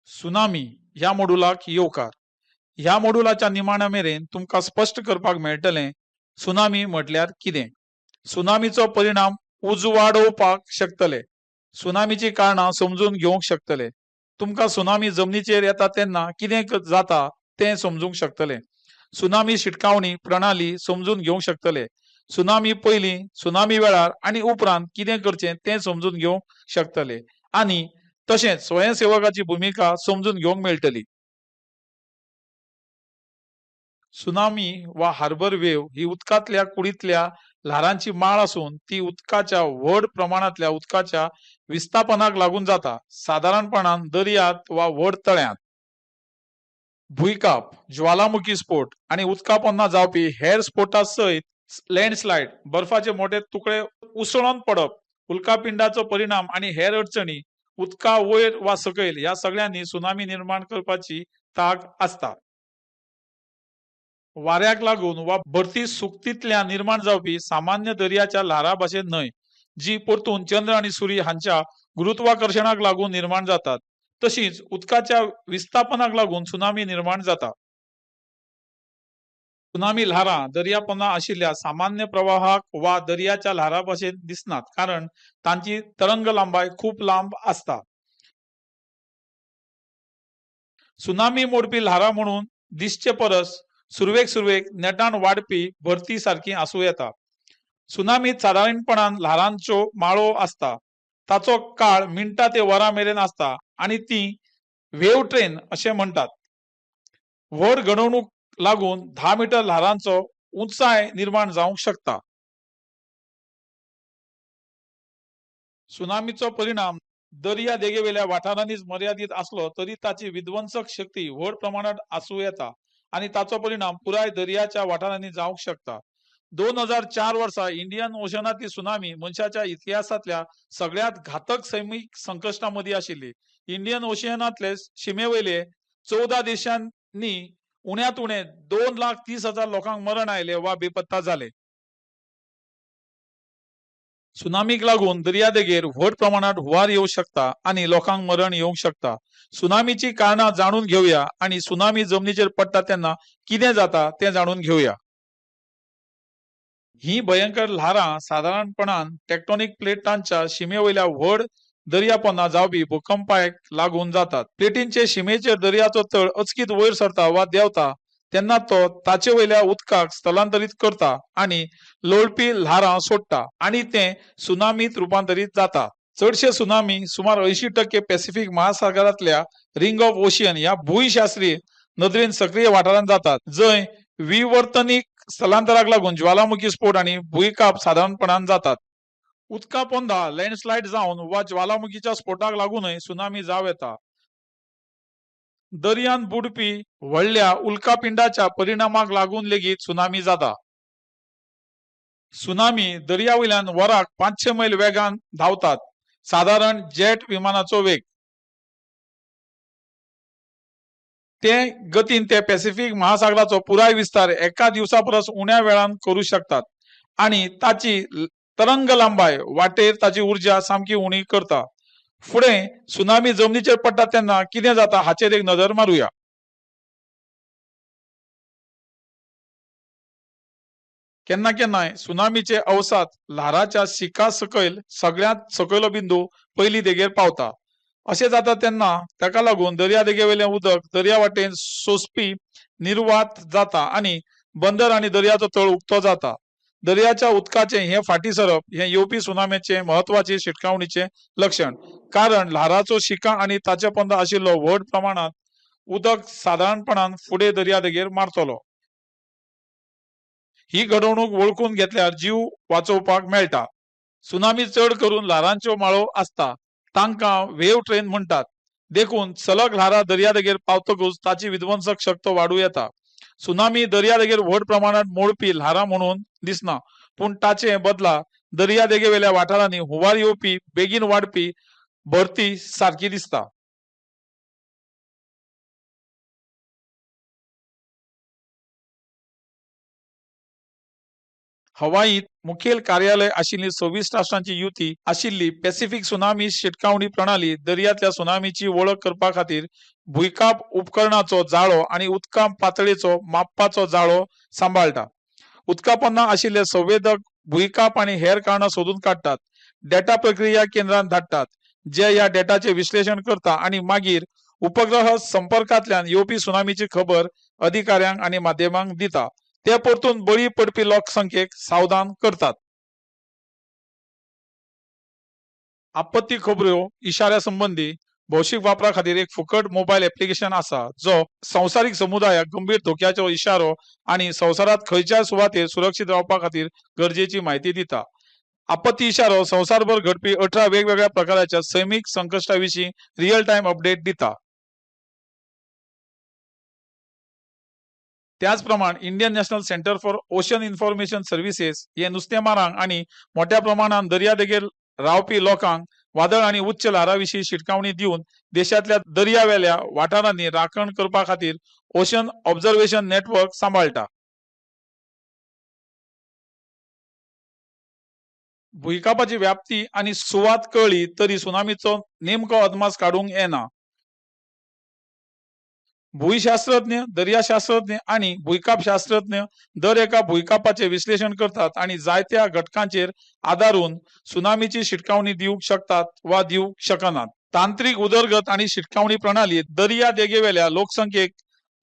Tsunami ह्या मॉड्यूलाक येवकार. ह्या मॉड्यूलाच्या निमाण्या मेरेन तुमकां स्पष्ट करपाक मेळटलें सुनामी म्हटल्यार कितें. सुनामीचो परिणाम उजवाडोवपाक शकतले. सुनामीची कारणां समजून घेवंक शकतले. तुमकां सुनामी जमनीचेर येता तेन्ना कितें जाता तें समजूंक शकतले. सुनामी शिटकावणी प्रणाली समजून घेवंक शकतले. सुनामी पयलीं, सुनामी वेळार आनी उपरांत कितें करचें तें समजून घेवंक शकतले. आनी तशेंच स्वयंसेवकाची भूमिका समजून घेवंक मेळटली. सुनामी वा हार्बर वेव्ह ही उदकांतल्या कुडींतल्या ल्हारांची माळ असून ती उदकाच्या व्हड प्रमाणांतल्या उदकाच्या विस्थापनाक लागून जाता, सादारणपणान दर्यांत वा व्हड तळ्यांत. भूंयकाप, ज्वालामुखी स्फोट आणि उदका पोंदा जावपी हेर स्फोटा सयत लँडस्लायड, बर्फाचे मोठे तुकडे उसळून पडप, उल्कापिंडाचो परिणाम आणि हेर अडचणी उदका वयर वा सकयल ह्या सगळ्यांनी सुनामी निर्माण करपाची तांक आसता. वाऱ्याक लागून वा भरती सुकतींतल्यान निर्माण जावपी सामान्य दर्याच्या ल्हारा भाशेन न्हय, जी परतून चंद्र आणि सूर्य हांच्या गुरुत्वाकर्शणाक लागून निर्माण जातात. तशीच उदकाच्या विस्थापनाक लागून सुनामी निर्माण जाता. सुनामी ल्हारा दर्या पोंदा आशिल्ल्या सामान्य प्रवाहाक वा दर्याच्या ल्हारा भाशेन दिसनात, कारण तांची तरंग लांबाय खूप लांब आसता. सुनामी मोडपी ल्हारा म्हणून दिसचे परस सुरवेक सुरवेक नेटान वाडपी भरती सारखी आसूं येता. सुनामीत सादारणपणान ल्हारांच्यो माळो आसता. ताचो काळ मिनटां ते वरां मेरेन आसता आनी ती वेव्ह ट्रेन अशें म्हणटात. व्हड घडोवणूक लागून 10 मीटर ल्हारांचो उंचाय निर्माण जावंक शकता. सुनामीचो परिणाम दर्या देगेवेल्या वाठारांनीच मर्यादित असलो तरी ताची विध्वंसक शक्ती व्हड प्रमाणात आसूं येता आणि ताचो परिणाम पुराय दर्याच्या वाठारांनी जावंक शकता. 2004 वर्सा इंडियन ओशनातली सुनामी मनशाच्या इतिहासातल्या सगळ्यात घातक सैमीक संकटां मदीं आशिल्ली. इंडियन ओशियनातले शिमेवयले 14 देशांनी उण्यात उणे 2,30,000 लोकांक मरण आयले वा बेपत्ता झाले. सुनामीक लागून दर्यादेगेर व्हड प्रमाणात हुंवार येवंक शकता आणि लोकांक मरण येवंक शकता. सुनामीची कारणां जाणून घेवया आणि सुनामी जमनीचेर पडटा तेन्ना कितें जाता तें जाणून घेवया. ही भयंकर ल्हारां सादारणपणान टेक्टोनिक प्लेटांच्या शिमेवयल्या व्हड दर्या पोंदा जावपी भूकंपाक लागून जातात. प्लेटींचे शिमेचेर दर्याचो तळ अचकीत वयर सरता वा देंवता तेन्ना तो ताचे वयल्या उदकाक स्थलांतरीत करता आणि लोळपी ल्हारां सोडटा आणि तें सुनामीत रूपांतरीत जाता. चडशे सुनामी सुमार 80% पॅसिफिक महासागरांतल्या रिंग ऑफ ओशियन ह्या भूशास्त्रीय नदरेन सक्रिय वाठारांत जातात, जंय विवर्तनीक स्थलांतराक लागून ज्वालामुखी स्फोट आणि भूंयकाप साधारणपणान जातात. उदका पोंदा लँडस्लायड जावन वा ज्वालामुखीच्या स्फोटाक लागूनय सुनामी जावं येता. दर्यान बुडपी व्हडल्या उल्कापिंडाच्या परिणामाक लागून लेगीत सुनामी जाता. सुनामी दर्यावयल्यान वराक 500 मैल वेगान धांवतात, साधारण जेट विमानाचो वेग. ते गतीन ते पॅसिफिक महासागराचो पुराय विस्तार एका दिवसा परस उण्या वेळान करू शकतात आणि ताची तरंग लांबाय वाटेर ताची उर्जा सामकी उणी करता. फुडें सुनामी जमनीचेर पडटा तेन्ना कितें जाता हाचेर एक नदर मारुया. केन्ना केन्नाय सुनामीचे अवसाद ल्हाराच्या शिखा सकयल सगळ्यात सकयलो बिंदू पयली देगेर पावता. अशें जाता तेन्ना ताका लागून दर्या देगेवयलें उदक दर्या वाटेन सोंसपी निर्वात जाता आणि बंदर आणि दर्याचो तळ उक्तो जाता. दर्याच्या उदकाचे हे फाटी सरप हे येवपी सुनामेचे महत्वाचे शिटकावणीचे लक्षण, कारण ल्हाराचो शिखा आणि ताचे पोंदा आशिल्लो व्हड प्रमाणात उदक सादारणपणान फुडें दर्या देगेर मारतलो. ही घडवणूक वळखून घेतल्यार जीव वाचोवपाक मेळटा. सुनामी चड करून ल्हारांच्यो माळो आसता, तांकां वेव्ह ट्रेन म्हणटात. देखून सलग ल्हारा दर्यादेगेर पावतकूच ताची विध्वंसक शक्त वाडूं येता. सुनामी दर्यादेगेर व्हड प्रमाणात मोडपी ल्हारा म्हणून दिसना, पूण ताचे बदला दर्या देगेवेल्या वाठारांनी हुंवार येवपी बेगीन वाडपी भरती सारखी दिसता. हवाईत मुखेल कार्यालय आशिल्ली 26 राष्ट्रांची युती आशिल्ली पॅसिफिक सुनामी शिटकावणी प्रणाली दर्यांतल्या सुनामीची वळख करपा खातीर भुंयकाप उपकरणाचो जाळो आणि उदका पातळेचो मापपाचो जाळो सांबाळटा. उदका पोंदा आशिल्ले संवेदक भुंयकाप आणि हेर कारणां सोदून काडटात. डेटा प्रक्रिया केंद्रांत धाडटात, जे ह्या डेटाचे विश्लेषण करता आणि मागीर उपग्रह संपर्कांतल्यान येवपी सुनामीची खबर अधिकाऱ्यांक आणि माध्यमांक दिता. ते परतून बळी पडपी लोकसंख्येक सावधान करतात. आपत्ती खबऱ्यो इशाऱ्या संबंधी भौशीक वापरा खातीर एक फुकट मोबाईल ऍप्लिकेशन आसा, जो संवसारीक समुदायाक गंभीर धोक्याचो इशारो आणि संवसारात खंयच्याय सुवातेर सुरक्षीत रावपा खातीर गरजेची म्हायती दिता. आपत्ती इशारो संवसारभर घडपी 18 वेगवेगळ्या प्रकाराच्या सैमीक संकश्टाविशीं रियल टाइम अपडेट दिता. त्याच प्रमाण Indian national centre for ocean information services हे नुस्तेमारांक आणि मोठ्या प्रमाणात दर्यादेगेर रावपी लोकांक वादळ आणि उच्च ल्हारां शिटकावणी दिवन देशांतल्या दर्यावेल्या वाठारांनी राखण करपा खातीर ओशन ऑब्झर्वेशन नेटवर्क सांबाळटा. भुंयकापाची व्याप्ती आणि सुवात कळली तरी सुनामीचो नेमको अदमास काढूंक येना. भूशास्त्रज्ञ, दर्याशास्त्रज्ञ आणि भूकंप शास्त्रज्ञ दर एका भूकंपाचे विश्लेषण करतात आणि जायत्या घटकांचेर आदारून सुनामीची शिटकावणी दिवूंक शकतात वा दिवूंक शकनात. तांत्रिक उदरगत आणि शिटकावणी प्रणाली दर्या देगेवेल्या लोकसंख्येक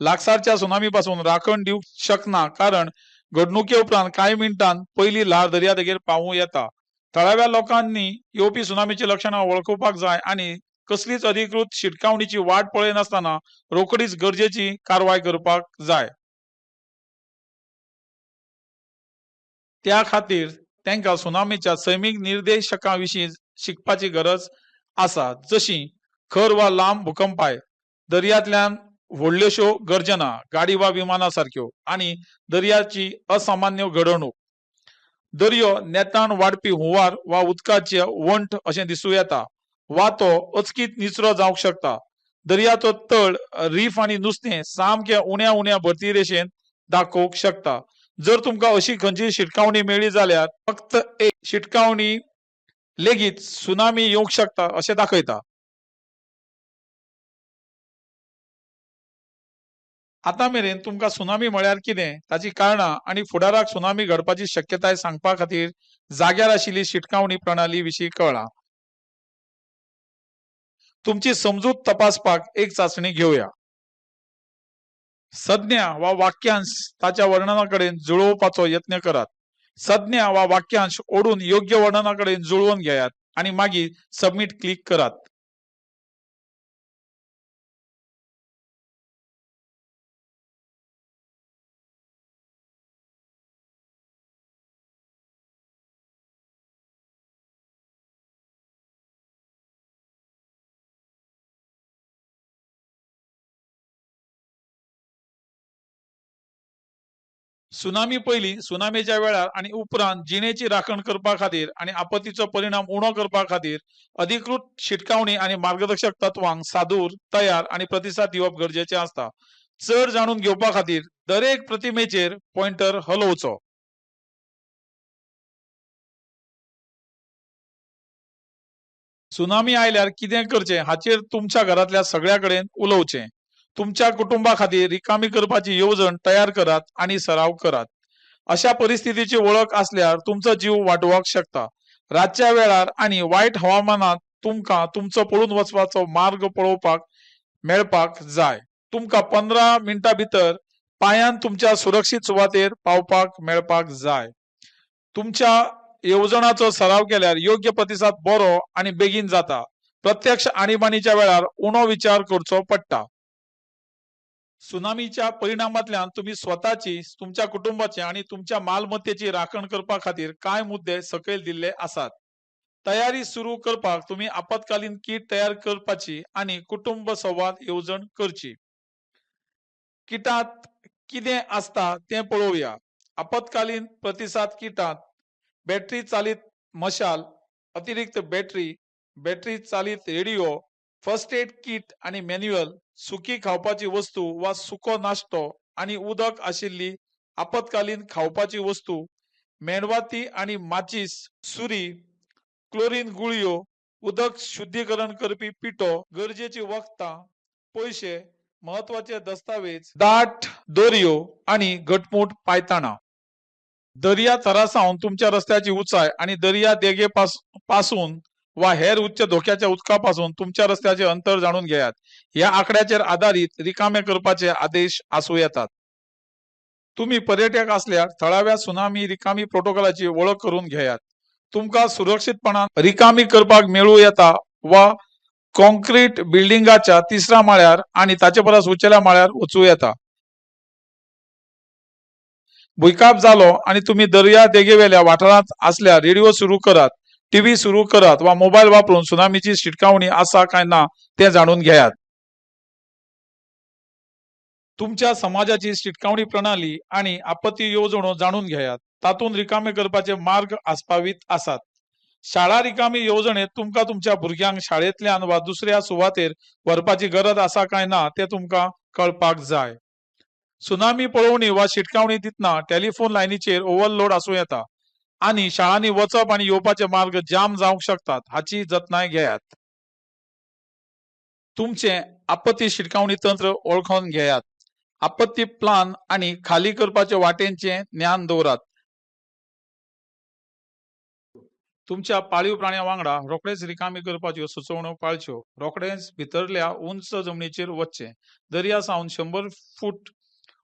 लागसारच्या सुनामी पासून राखण दिवूंक शकना, कारण घडणुके उपरांत कांय मिनिटांत पयली ल्हार दर्यादेगेर पावूं येता. थळाव्या लोकांनी येवपी सुनामीची लक्षणां वळखुपाक जाय आणि कसलीच अधिकृत शिटकावणीची वाट पळयनासतना रोखडीच गरजेची कारवाय करपाक जाय. त्या खातीर तांकां सुनामीच्या सैमीक निर्देशकां विशीं शिकपाची गरज आसा, जशी खर वा लांब भूकंपाय, दर्यांतल्यान व्हडल्योशो गर्जना, गाडी वा विमाना सारक्यो, आणि दर्याची असामान्य घडणूक. दर्यो नेतान वाडपी हुंवार वा उदकाचे वंट अशें दिसूं येता, वा तो अचकीत निचरो जावंक शकता. दर्याचो तळ, रीफ आणि नुस्तें सामक्या उण्या उण्या भरती रेशेन दाखोवंक शकता. जर तुमकां अशी खंयची शिटकावणी मेळ्ळी जाल्यार फक्त एक शिटकावणी लेगीत सुनामी येवंक शकता अशें दाखयता. आतां मेरेन तुमकां सुनामी म्हळ्यार कितें, ताची कारणां आणि फुडाराक सुनामी घडपाची शक्यताय सांगपा खातीर जाग्यार आशिल्ली शिटकावणी प्रणाली विशीं कळ्ळां. तुमची समजूत तपासपाक एक चांचणी घेवया. संज्ञा वा वाक्यांश ताच्या वर्णनाकडेन जुळोवपाचो यत्न करात. संज्ञा वा वाक्यांश ओढून योग्य वर्णनाकडेन जुळवून घेयात आणि मागीर सबमिट क्लिक करात. सुनामी पयलीं, सुनामेच्या वेळार आणि उपरांत जिणेची राखण करपा खातीर आणि आपत्तीचो परिणाम उणो करपा खातीर अधिकृत शिटकावणी आणि मार्गदर्शक तत्वांक सादूर, तयार आणि प्रतिसाद दिवप गरजेचे आसता. चड जाणून घेवपा खातीर दरेक प्रतिमेचेर पॉइंटर हलोवचो. सुनामी आयल्यार कितें करचें हाचेर तुमच्या घरातल्या सगळ्या कडेन उलोवचें. तुमच्या कुटुंबा खातीर रिकामी करपाची येवजण तयार करात आणि सराव करात. अशा परिस्थितीची वळख असल्यार तुमचो जीव वाटावंक शकता. रातच्या वेळार आणि वायट हवामानात तुमकां तुमचो पळून वचपाचो मार्ग पळोवपाक मेळपाक जाय. तुमकां 15 मिनिटां भितर पांयान तुमच्या सुरक्षीत सुवातेर पावपाक मेळपाक जाय. तुमच्या येवजणाचो सराव केल्यार योग्य प्रतिसाद बरो आणि बेगीन जाता. प्रत्यक्ष आणीबाणीच्या वेळार उणो विचार करचो पडटा. सुनामीच्या परिणामांतल्यान तुम्ही स्वतःची, तुमच्या कुटुंबाची आणि तुमच्या मालमत्तेची राखण करपा खातीर कांय मुद्दे सकयल दिल्ले आसात. तयारी सुरू करपाक तुम्ही आपत्कालीन किट तयार करपाची आणि कुटुंब संवाद येवजण करची. किटात कितें आसता तें पळोवया. आपत्कालीन प्रतिसाद किटात बॅटरी चालित मशाल, अतिरिक्त बॅटरी, बॅटरी चालित रेडिओ, फर्स्ट एड किट आणि मॅन्युअल, सुकी खावपाची वस्तू वा सुको नाश्तो आणि उदक आशिल्ली आपत्कालीन खावपाची वस्तू, मेणवाती आणि माचीस सुरी, क्लोरीन गुळयो, उदक शुद्धीकरण करपी पिठो, गरजेची वखदां, पैसे, महत्वाचे दस्तावेज, दाट दोरयो आणि घटमूट पायताणा. दर्या तरासावन तुमच्या रस्त्याची उंचाय आणि दर्या देगे पासून वा हेर उच्च धोक्याच्या उदकापासून तुमच्या रस्त्याचे अंतर जाणून घेयात. या आकड्याचेर आधारित रिकामे करपाचे आदेश आसूं येतात. तुम्ही पर्यटक असल्यास थळाव्या सुनामी रिकामी प्रोटोकॉलाची ओळख करून घेयात. तुमका सुरक्षितपणान रिकामी करपाक मेळू येता वा कॉन्क्रीट बिल्डिंगाच्या 3ऱ्या माळ्यार आणि ताचे परस उंचेल्या माळ्यार वचूं येता. भुंयकाप जालो आणि तुम्ही दर्या देगेवेल्या वाठारात असल्यार रेडिओ सुरू करात, टीव्ही सुरू करात वा मोबाईल वापरून सुनामीची शिटकावणी आसा काय ना ते जाणून घेयात. तुमच्या समाजाची शिटकावणी प्रणाली आणि आपत्ती येवजणो जाणून घेयात. तातूंत रिकामे करपाचे मार्ग आस्पावीत आसात. शाळा रिकामी येवजणेत तुमका तुमच्या भुरग्यांक शाळेंतल्यान वा दुसऱ्या सुवातेर व्हरपाची गरज आसा काय ना ते तुमका कळपाक जाय. सुनामी पळोवणी वा शिटकावणी दितना टेलिफोन लायनीचेर ओव्हरलोड आसूं येता आणि शाळांनी वचप आणि येवपाचे मार्ग जाम जावंक शकतात, हाची जतनाय घेयात. तुमचे आपत्ती शिटकावणी तंत्र ओळखून घेयात. आपत्ती प्लान आणि खाली करपाचे वाटेंचे ज्ञान दवरात. तुमच्या पाळीव प्राण्यां वांगडा रोखडेच रिकामी करपाच्यो सुचोवण्यो पाळच्यो. रोखडेच भितरल्या उंच जमनीचेर वचचें. दर्या सावन 100 फूट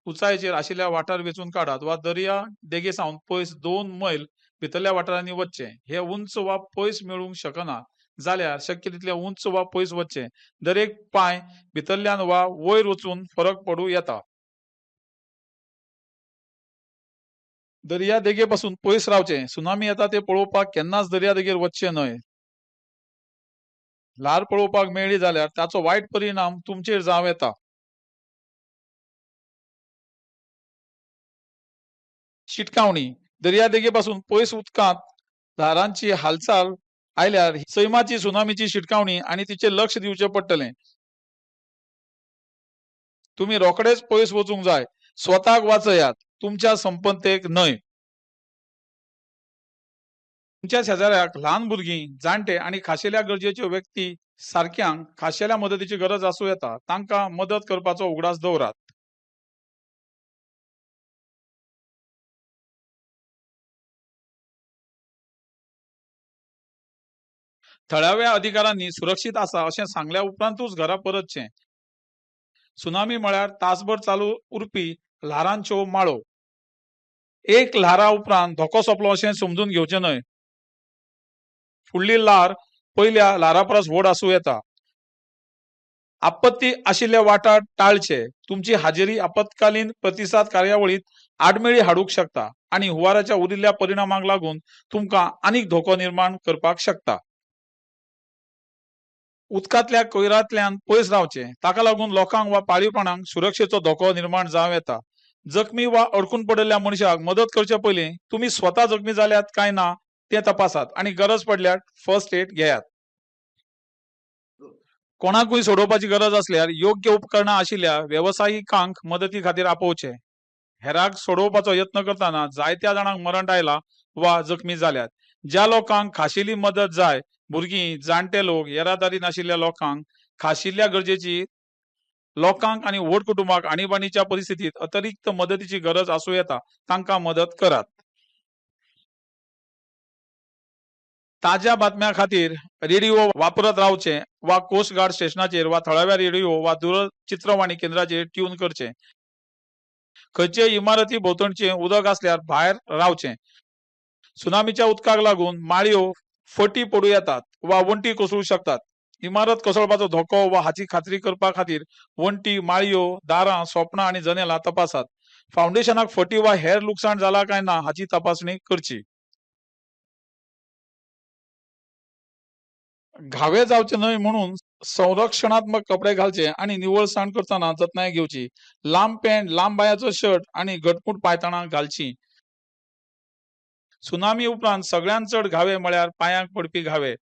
उंचायेचेर आशिल्ल्या वाठार वेचून काडात वा दर्या देगे सावन पयस 2 मैल भितरल्या वाठारांनी वचचें. हे उंच वा पयस मेळूंक शकना जाल्यार शक्य तितले उंच वा पयस वचचें. दरेक पांय भितरल्यान वा वयर वचून फरक पडूं येता. दर्या देगेपासून पयस रावचें. सुनामी येता ते पळोवपाक केन्नाच दर्या देगेर वचचें न्हय. ल्हार पळोवपाक मेळ्ळी जाल्यार ताचो वायट परिणाम तुमचेर जावं येता. शिटकावणी दर्या देगेपासून पयस उदकांत ल्हारांची हालचाल आयल्यार सैमाची सुनामीची शिटकावणी आणि तिचे लक्ष दिवचें पडटलें. तुम्ही रोखडेच पयस वचूंक जाय. स्वताक वाचयात, तुमच्या संपत्तेक न्हय. तुमच्या शेजाऱ्याक ल्हान भुरगीं, जाणटे आणि खाशेल्या गरजेच्यो व्यक्ती सारक्यांक खाशेल्या मदतीची गरज आसूं येता. तांकां मदत करपाचो उगडास दवरात. थळाव्या अधिकाऱ्यांनी सुरक्षीत आसा अशें सांगल्या उपरांतूच घरा परतचें. सुनामी म्हळ्यार तासभर चालू उरपी ल्हारांच्यो माळो. एक ल्हारा उपरांत धोको सोंपलो अशें समजून घेवचें न्हय. फुडली ल्हार पयल्या ल्हारा परस व्हड आसूं येता. आपत्ती आशिल्ले वाठार टाळचे. तुमची हाजेरी आपत्कालीन प्रतिसाद कार्यावळीत आडमेळी हाडूंक शकता आणि हुंवाराच्या उरिल्ल्या परिणामाक लागून तुमकां आनीक धोको निर्माण करपाक शकता. उदकांतल्या कोयरांतल्यान पयस रावचें. ताका लागून लोकांक वा पाळीव प्राण्यांक सुरक्षेचो धोको निर्माण जावं येता. जखमी वा अडकून पडिल्ल्या मनशाक मदत करचे पयलीं तुम्ही स्वता जखमी जाल्यात काय ना ते तपासात आणि गरज पडल्यार फर्स्ट एड घेयात. कोणाकूय सोडोवपाची गरज असल्यार योग्य उपकरणां आशिल्ल्या व्यावसायिकांक मदती खातीर आपोवचें. हेरांक सोडोवपाचो यत्न करतना जायत्या जाणांक मरण आयला वा जखमी जाल्यात. ज्या लोकांक खाशेली मदत जाय, भुरगीं, जाणटे लोक, येरादारी नाशिल्ल्या लोकांक, खाशिल्ल्या गरजेची लोकांक आणि व्हड कुटुंबाक आणीबाणीच्या परिस्थितीत अतिरिक्त मदतीची गरज आसूं येता, तांकां मदत करात. ताज्या बातम्या खातीर रेडिओ वापरत रावचें वा कोस्ट गार्ड स्टेशनाचेर वा थळाव्या रेडिओ वा दूरचित्रवाणी केंद्राचेर ट्यून करचें. खंयचे इमारती भोंवतणचें उदक असल्यार भायर रावचें. सुनामीच्या उदकाक लागून माळयो फटी पडूं येतात वा वणटी कोसळूं शकतात. इमारत कोसळपाचो धोको वा हाची खात्री करपा खातीर वणटी, माळयो, दारां, सोपणां आणि जनेलां तपासात. फाउंडेशनाक फटी वा हेर लुकसाण जाला काय ना हाची तपासणी करची. घावे जावचे न्हय म्हणून संरक्षणात्मक कपडे घालचे आणि निवळसाण करताना जतनाय घेवची. लांब पॅन्ट, लांब बायाचो शर्ट आणि घटमूट पायताणां घालची. सुनामी उपरांत सगळ्यांत चड घावे म्हळ्यार पांयांक पडपी घावे.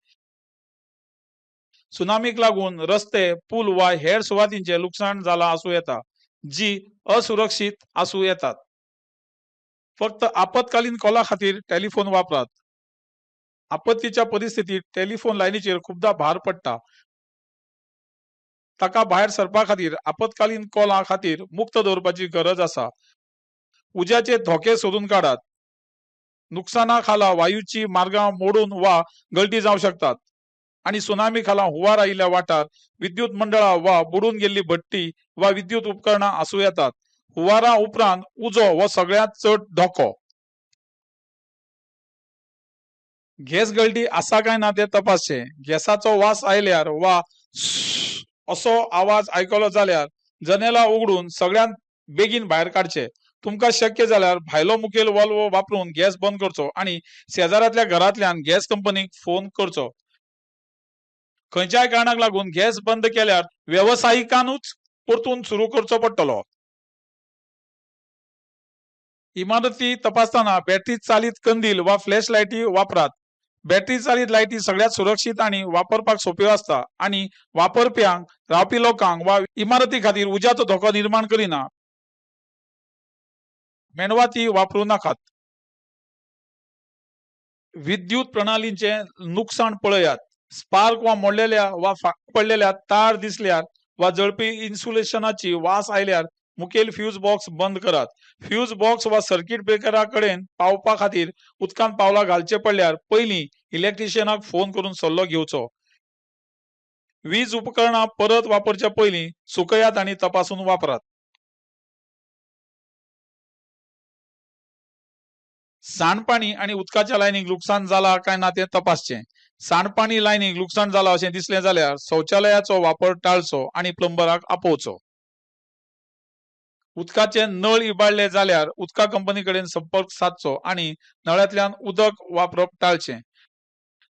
सुनामीक लागून रस्ते, पूल वा हेर सुवातींचे लुकसाण जाला आसूं येता, जी असुरक्षीत आसूं येतात. फक्त आपत्कालीन कॉला खातीर टेलिफोन वापरात. आपत्तीच्या परिस्थितीत टेलिफोन लायनीचेर खूपदा भार पडटा. ताका भायर सरपा खातीर आपत्कालीन कॉला खातीर मुक्त दवरपाची गरज आसा. उज्याचे धोके सोदून काडात. नुकसाना खाला वायूची मार्गां मोडून वा गळती जावं शकतात आणि सुनामी खाला हुंवार आयिल्ल्या वाठार विद्युत मंडळां वा बुडून गेल्ली भट्टी वा विद्युत उपकरणां आसूं येतात. हुंवारा उपरांत उजो हो सगळ्यांत चड धोको. गॅस गळती आसा काय ना ते तपासचे. गॅसाचो वास आयल्यार वा असो आवाज आयकलो जाल्यार जनेला उगडून सगळ्यांत बेगीन भायर काडचे. तुमकां शक्य जाल्यार भायलो मुखेल वाल्व वापरून गॅस बंद करचो आणि शेजारातल्या घरांतल्यान गॅस कंपनीक फोन करचो. खंयच्याय कारणाक लागून गॅस बंद केल्यार व्यावसायिकांनूच परतून सुरू करचो पडटलो. इमारती तपासताना बॅटरी चालित कंदील वा फ्लॅश लायटी वापरात. बॅटरी चालित लायटी सगळ्यात सुरक्षित आणि वापरपाक सोप्यो असता आणि वापरप्यांक रावपी लोकांक वा इमारती खातीर उज्याचो धोको निर्माण करिना. मेणवाती वापरू नाकात. विद्युत प्रणालींचे नुकसाण पळयात. स्पार्क वा मोडलेल्या वा पडलेल्या तार दिसल्यार वा जळपी इन्सुलेशनाची वास आयल्यार मुखेल फ्यूज बॉक्स बंद करात. फ्यूज बॉक्स वा सर्किट ब्रेकरा कडेन पावपा खातीर उदकांत पावलां घालचे पडल्यार पयलीं इलेक्ट्रिशियनाक फोन करून सल्लो घेवचो. वीज उपकरणां परत वापरच्या पयलीं सुकयात आनी तपासून वापरात. सांडपाणी आणि उदकाच्या लायनीक लुकसाण जाला काय ना ते तपासचे. सांडपाणी लायनीक लुकसाण जाला अशें दिसलें जाल्यार शौचालयाचो वापर टाळचो आणि प्लंबराक आपोवचो. उदकाचे नळ इबाडले जाल्यार उदका कंपनी कडेन संपर्क सादचो आणि नळ्यांतल्यान उदक वापरप टाळचें.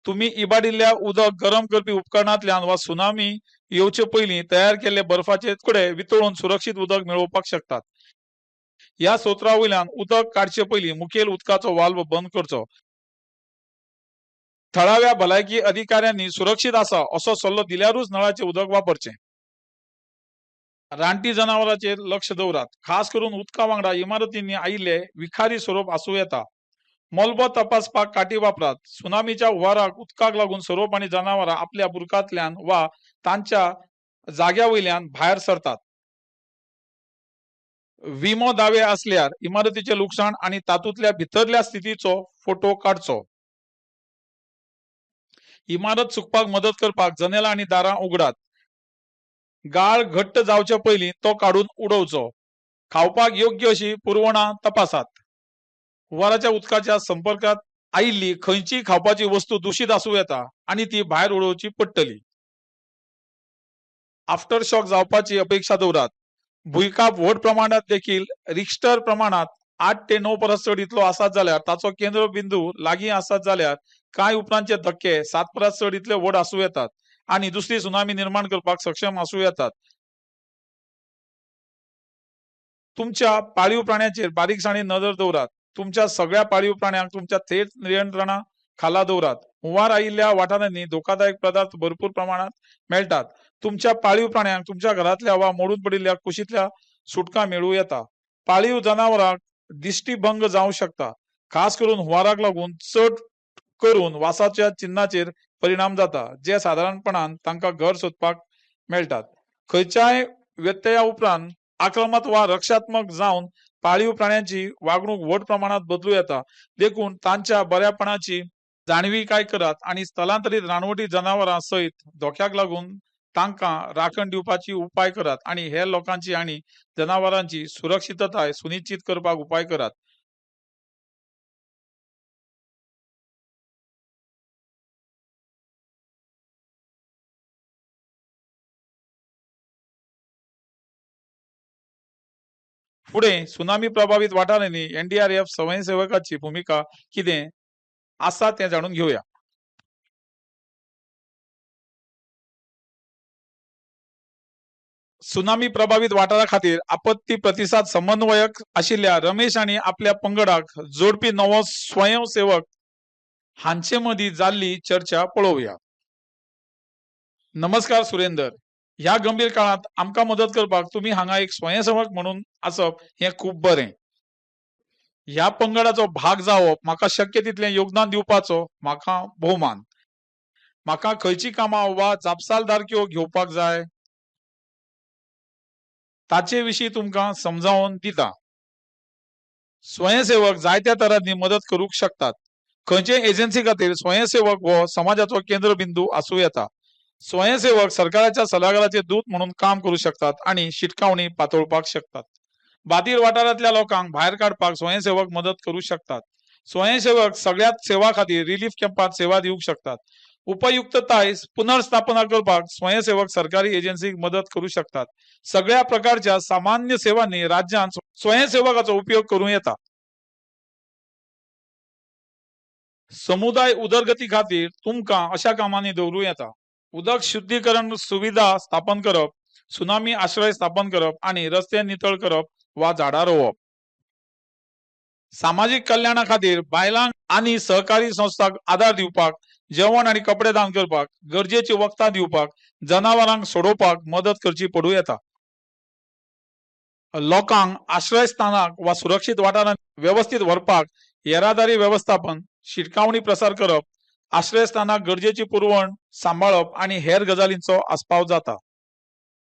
तुम्ही इबाडिल्ल्या उदक गरम करपी उपकरणांतल्यान वा सुनामी येवचे पयलीं तयार केल्ले बर्फाचे तुकडे वितळून सुरक्षीत उदक मेळोवपाक शकतात. ह्या सोत्रा वयल्यान उदक काडचे पयलीं मुखेल उदकाचो वाल्व बंद करचो. थळाव्या भलायकी अधिकाऱ्यांनी सुरक्षीत आसा असो सल्लो दिल्यारूच नळाचे उदक वापरचें. रानटी जनावरांचेर लक्ष दवरात. खास करून उदका वांगडा इमारतींनी आयिल्ले विखारी स्वरूप आसूं येता. मलबो तपासपाक काटी वापरात. सुनामीच्या हुंवाराक उदकाक लागून सोरोप आणि जनावरां आपल्या बुरकांतल्यान वा तांच्या जाग्या वयल्यान भायर सरतात. विमो दावे असल्यार इमारतीचे लुकसाण आणि तातूंतल्या भितरल्या स्थितीचो फोटो काडचो. इमारत सुकपाक मदत करपाक जनेलां आणि दारां उगडात. गाळ घट्ट जावचे पयलीं तो काडून उडोवचो. खावपाक योग्य अशी पुरवणां तपासात. हुंवाराच्या उदकाच्या संपर्कात आयिल्ली खंयचीय खावपाची वस्तू दूषित आसूं येता आणि ती भायर उडोवची पडटली. आफ्टर शॉक जावपाची अपेक्षा दवरात. भुंयकाप व्हड प्रमाणात देखील रिक्टर प्रमाणात 8 ते 9 परस चड इतलो आसात जाल्यार ताचो केंद्र बिंदू लागीं आसात जाल्यार कांय उपरांतचे धक्के 7 परस चड इतले व्हड आसूं येतात आणि दुसरी सुनामी निर्माण करपाक सक्षम आसूं येतात. तुमच्या पाळीव प्राण्यांचेर बारीकसाणेन नदर दवरात. तुमच्या सगळ्या पाळीव प्राण्यांक तुमच्या थेट नियंत्रणा खाला दवरात. हुंवार आयिल्ल्या वाठारांनी धोकादायक पदार्थ भरपूर प्रमाणात मेळटात. तुमच्या पाळीव प्राण्यांक तुमच्या घरातल्या वा मोडून पडिल्ल्या कुशीतल्या सुटका मेळूं येता. पाळीव जनावरांक दिष्टिभंग जावं शकता. खास करून हुंवाराक लागून चड करून वासाच्या चिन्नाचेर परिणाम जाता जे सादारणपणान तांकां घर सोदपाक मेळटात. खंयच्याय व्यत्यया उपरांत आक्रमक वा रक्षात्मक जावन पाळीव प्राण्यांची वागणूक व्हड प्रमाणात बदलूं येता. देखून तांच्या बऱ्यापणाची जाणविकाय करात आणि स्थलांतरीत रानवटी जनावरां सयत धोक्याक लागून तांकां राखण दिवपाची उपाय करात आणि हेर लोकांची आणि जनावरांची सुरक्षितताय सुनिश्चित करपाक उपाय करात. पुढे सुनामी प्रभावित वाठारांनी NDRF स्वयंसेवकाची भूमिका कितें आसा ते जाणून घेऊया. सुनामी प्रभावित वाठारा खातीर आपत्ती प्रतिसाद समन्वयक आशिल्ल्या रमेश आणि आपल्या पंगडाक जोडपी नवो स्वयंसेवक हांचे मदीं जाल्ली चर्चा पळोवया. नमस्कार सुरेंदर. ह्या गंभीर काळात आमकां मदत करपाक तुम्ही हांगा एक स्वयंसेवक म्हणून आसप हे खूब बरें. ह्या पंगडाचो भाग जावप, म्हाका शक्य तितलें योगदान दिवपाचो म्हाका भोवमान. म्हाका खंयची कामां वा जापसालदारक्यो घेवपाक जाय ताचे विशीं तुमकां समजावून दिता. स्वयंसेवक जायत्या तरांनी मदत करूंक शकतात. खंयचेय एजन्सी खातीर स्वयंसेवक हो समाजाचो केंद्रबिंदू आसूं येता. स्वयंसेवक सरकाराच्या सल्लागाराचे दूत म्हणून काम करू शकतात आणि शिटकावणी पातळपाक शकतात. बादीर वाठारांतल्या लोकांक भायर काडपाक स्वयंसेवक मदत करू शकतात. स्वयंसेवक सगळ्यात सेवा खातीर रिलीफ कॅम्पात सेवा दिवंक शकतात. उपयुक्तताय पुनर्स्थापना करपाक स्वयंसेवक सरकारी एजन्सीक मदत करू शकतात. सगळ्या प्रकारच्या सामान्य सेवांनी राज्यांत स्वयंसेवकाचो उपयोग करूं येता. समुदाय उदरगती खातीर तुमकां अशा कामांनी दवरूं येता. उदक शुद्धीकरण सुविधा स्थापन करप, सुनामी आश्रय स्थापन करप आणि रस्ते नितळ करप वा झाडां रोवप. सामाजिक कल्याणा खातीर बायलांक आनी सहकारी संस्थांक आदार दिवपाक, जेवण आनी कपडे दान करपाक, गरजेची वखदां दिवपाक, जनावरांक सोडोवपाक मदत करची पडूं येता. लोकांक आश्रयस्थानाक वा सुरक्षीत वाठारांत व्यवस्थीत व्हरपाक येरादारी व्यवस्थापन, शिटकावणी प्रसार करप, आश्रयस्थानाक गरजेची पुरवण सांबाळप आणि हेर गजालींचो आस्पाव जाता.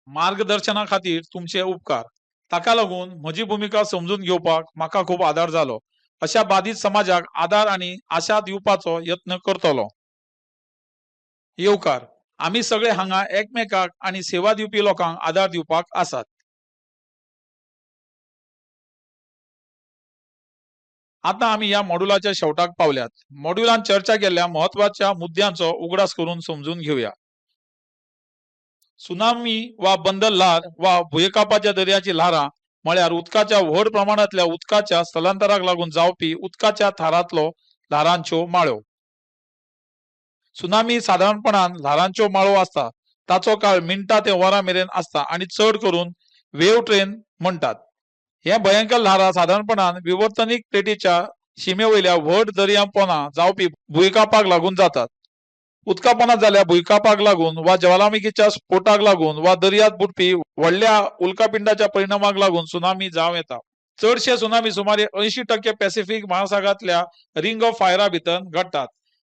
मार्गदर्शना खातीर तुमचे उपकार. ताका लागून म्हजी भूमिका समजून घेवपाक म्हाका खूब आदार जालो. अशा बाधित समाजाक आदार आनी आशा दिवपाचो यत्न करतलो. येवकार. आमी सगळे हांगा एकमेकाक आनी सेवा दिवपी लोकांक आदार दिवपाक आसात. आता आमी या मॉड्युलाच्या शेवटाक पावल्यात. मॉड्युलान चर्चा केल्ल्या महत्वाच्या मुद्द्यांचो उगडास करून समजून घेवया. सुनामी वा बंदर ल्हार वा भुंयकांपाच्या दर्याची ल्हारां म्हळ्यार उदकाच्या व्हड प्रमाणांतल्या उदकाच्या स्थलांतराक लागून जावपी उदकाच्या थारांतलो ल्हारांच्यो माळो. सुनामी सादारणपणान ल्हारांच्यो माळो आसता. ताचो काळ मिनटां ते वरां मेरेन आसता आणि चड करून वेव्ह ट्रेन म्हणटात. हे भयंकर ल्हारां सादारणपणान विवर्तनीक प्लेटीच्या शिमेवयल्या व्हड दर्या पोंदा जावपी भुंयकांपाक लागून जातात. उदकापनात जाल्या भुंयकांपाक लागून वा ज्वालामुखीच्या स्फोटाक लागून वा दर्यांत बुडपी व्हडल्या उल्कापिंडाच्या परिणामाक लागून सुनामी जावं येता. चडशे सुनामी सुमारे 80% पॅसिफिक महासागरांतल्या रिंग ऑफ फायरा भितर घडटात.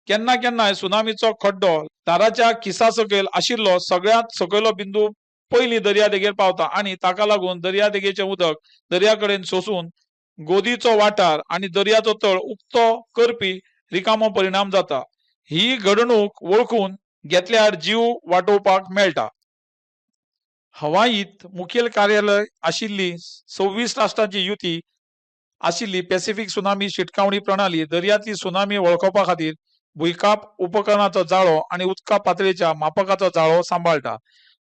केन्ना केन्नाय सुनामीचो खड्डो दाराच्या खिसा सकयल आशिल्लो सगळ्यात सकयलो बिंदू पयलीं दर्यादेगेर पावता आणि ताका लागून दर्यादेगेचें उदक दर्याकडेन सोसून गोदीचो वाठार आणि दर्याचो तळ उक्तो करपी रिकामो परिणाम जाता. ही घडणूक वळखून घेतल्यार जीव वाटावपाक मेळटा. हवाईत मुखेल कार्यालय आशिल्ली 26 राष्ट्रांची युती आशिल्ली पॅसिफिक सुनामी शिटकावणी प्रणाली दर्यांतली सुनामी वळखोवपा खातीर भुंयकाप उपकरणाचो जाळो आणि उदका पातळीच्या मापकाचो जाळो सांबाळटा.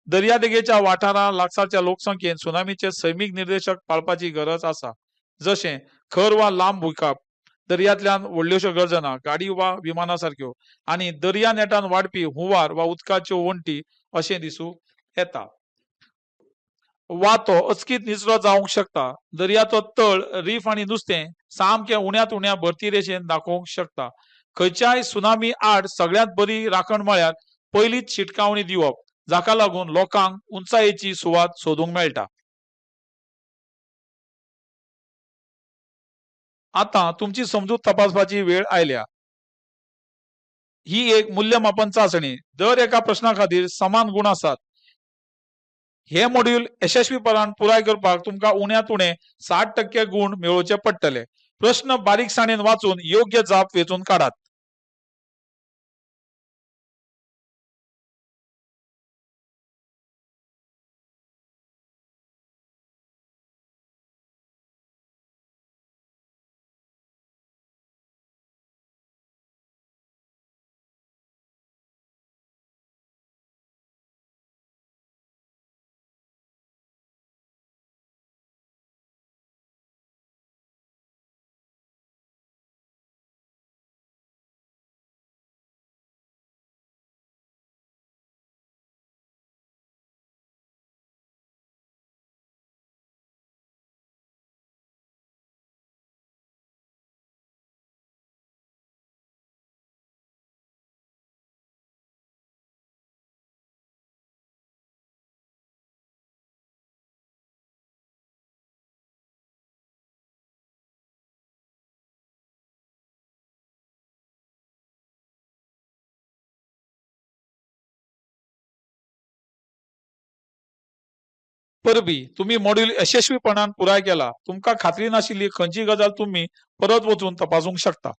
दर्यादेगेच्या वाठारा लागसारच्या लोकसंख्येन सुनामीचे सैमीक निर्देशक पाळपाची गरज आसा. जशें खर वा लांब भुंयकाप, दर्यांतल्यान व्हडल्योशो गर्जना, गाडी वा विमाना सारक्यो आणि दर्या नेटान वाडपी हुंवार वा उदकाच्यो वणटी अशें दिसूं येता. वातो अचकीत निचरो जावंक शकता. दर्याचो तळ, रीफ आणि नुस्तें सामकें उण्यांत उण्या भरती रेशेन दाखोवंक शकता. खंयच्याय सुनामी आड सगळ्यांत बरी राखण म्हळ्यार पयलींच शिटकावणी दिवप, जाका लागून लोकांक उंचायेची सुवात सोदूंक मेळटा. आता तुमची समजूत तपासपाची वेळ आयल्या. ही एक मूल्यमापन चाचणी. दर एका प्रश्ना खातीर समान गुण आसात. हे मॉड्यूल यशस्वीपणान पुराय करपाक तुमकां उण्यांत उणे 60% गुण मेळोवचे पडटले. प्रश्न बारीकसाणेन वाचून योग्य जाप वेचून काडात. परबी तुम्ही मॉड्यूल यशस्वीपणान पुराय केला तुमका खात्री नाशिल्ली खंयची गजाल तुम्ही परत वचून तपासूंक शकता